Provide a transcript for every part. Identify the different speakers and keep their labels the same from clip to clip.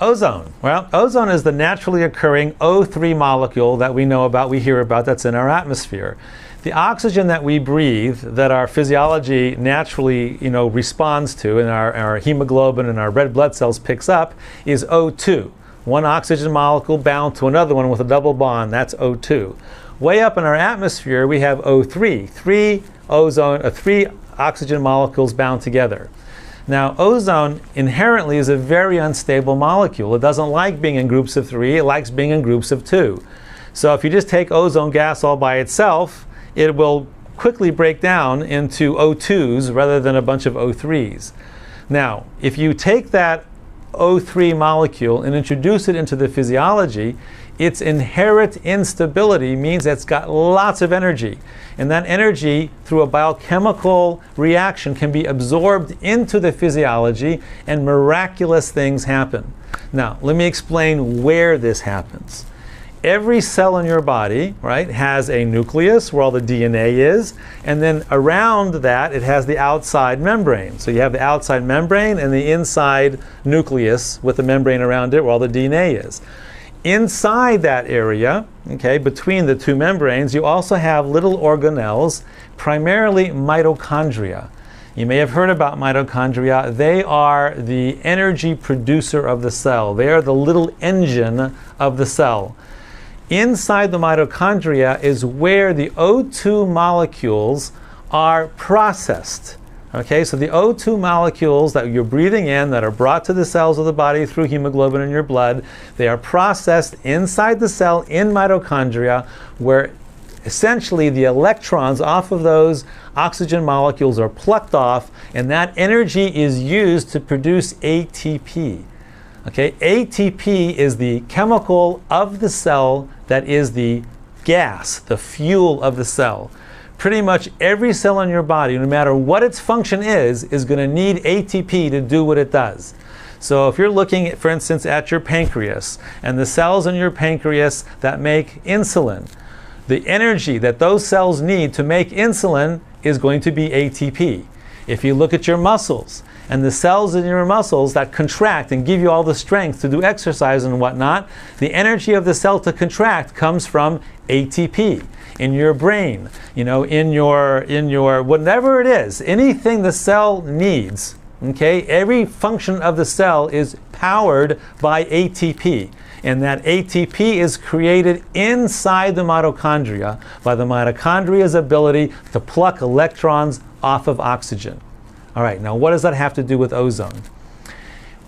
Speaker 1: Ozone. Well, ozone is the naturally occurring O3 molecule that we know about, we hear about, that's in our atmosphere. The oxygen that we breathe, that our physiology naturally, responds to, and our hemoglobin and our red blood cells picks up, is O2. One oxygen molecule bound to another one with a double bond, that's O2. Way up in our atmosphere, we have O3, three oxygen molecules bound together. Now, ozone inherently is a very unstable molecule. It doesn't like being in groups of 3, it likes being in groups of 2. So if you just take ozone gas all by itself, it will quickly break down into O2s rather than a bunch of O3s. Now, if you take that O3 molecule and introduce it into the physiology, its inherent instability means it's got lots of energy. And that energy, through a biochemical reaction, can be absorbed into the physiology and miraculous things happen. Now, let me explain where this happens. Every cell in your body, right, has a nucleus where all the DNA is, and then around that it has the outside membrane. So you have the outside membrane and the inside nucleus with the membrane around it where all the DNA is. Inside that area, okay, between the two membranes, you also have little organelles, primarily mitochondria. You may have heard about mitochondria. They are the energy producer of the cell. They are the little engine of the cell. Inside the mitochondria is where the O2 molecules are processed. Okay, so the O2 molecules that you're breathing in that are brought to the cells of the body through hemoglobin in your blood, they are processed inside the cell in mitochondria, where essentially the electrons off of those oxygen molecules are plucked off, and that energy is used to produce ATP. Okay, ATP is the chemical of the cell that is the gas, the fuel of the cell. Pretty much every cell in your body, no matter what its function is going to need ATP to do what it does. So if you're looking, for instance, at your pancreas and the cells in your pancreas that make insulin, the energy that those cells need to make insulin is going to be ATP. If you look at your muscles and the cells in your muscles that contract and give you all the strength to do exercise and whatnot, the energy of the cell to contract comes from ATP. In your brain, in your whatever it is, anything the cell needs, okay, every function of the cell is powered by ATP. And that ATP is created inside the mitochondria by the mitochondria's ability to pluck electrons off of oxygen. All right, now what does that have to do with ozone?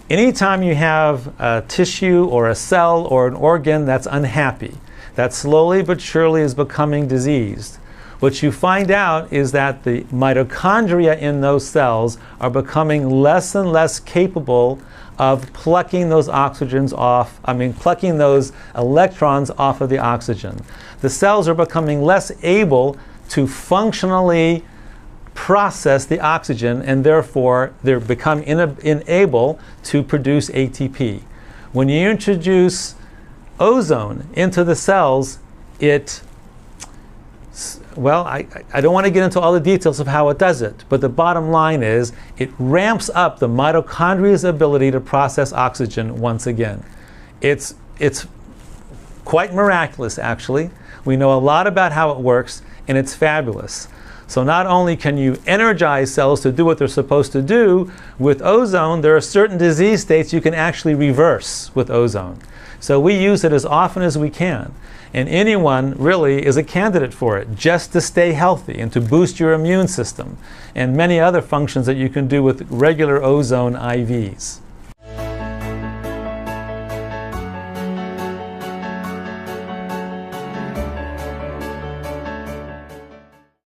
Speaker 1: Anytime you have a tissue or a cell or an organ that's unhappy, that slowly but surely is becoming diseased, what you find out is that the mitochondria in those cells are becoming less and less capable of plucking those plucking those electrons off of the oxygen. The cells are becoming less able to functionally process the oxygen, and therefore they become unable to produce ATP. When you introduce ozone into the cells, I don't want to get into all the details of how it does it, but the bottom line is it ramps up the mitochondria's ability to process oxygen once again. It's quite miraculous, actually. We know a lot about how it works, and it's fabulous. So not only can you energize cells to do what they're supposed to do, with ozone, there are certain disease states you can actually reverse with ozone. So we use it as often as we can. And anyone really is a candidate for it, just to stay healthy and to boost your immune system, and many other functions that you can do with regular ozone IVs.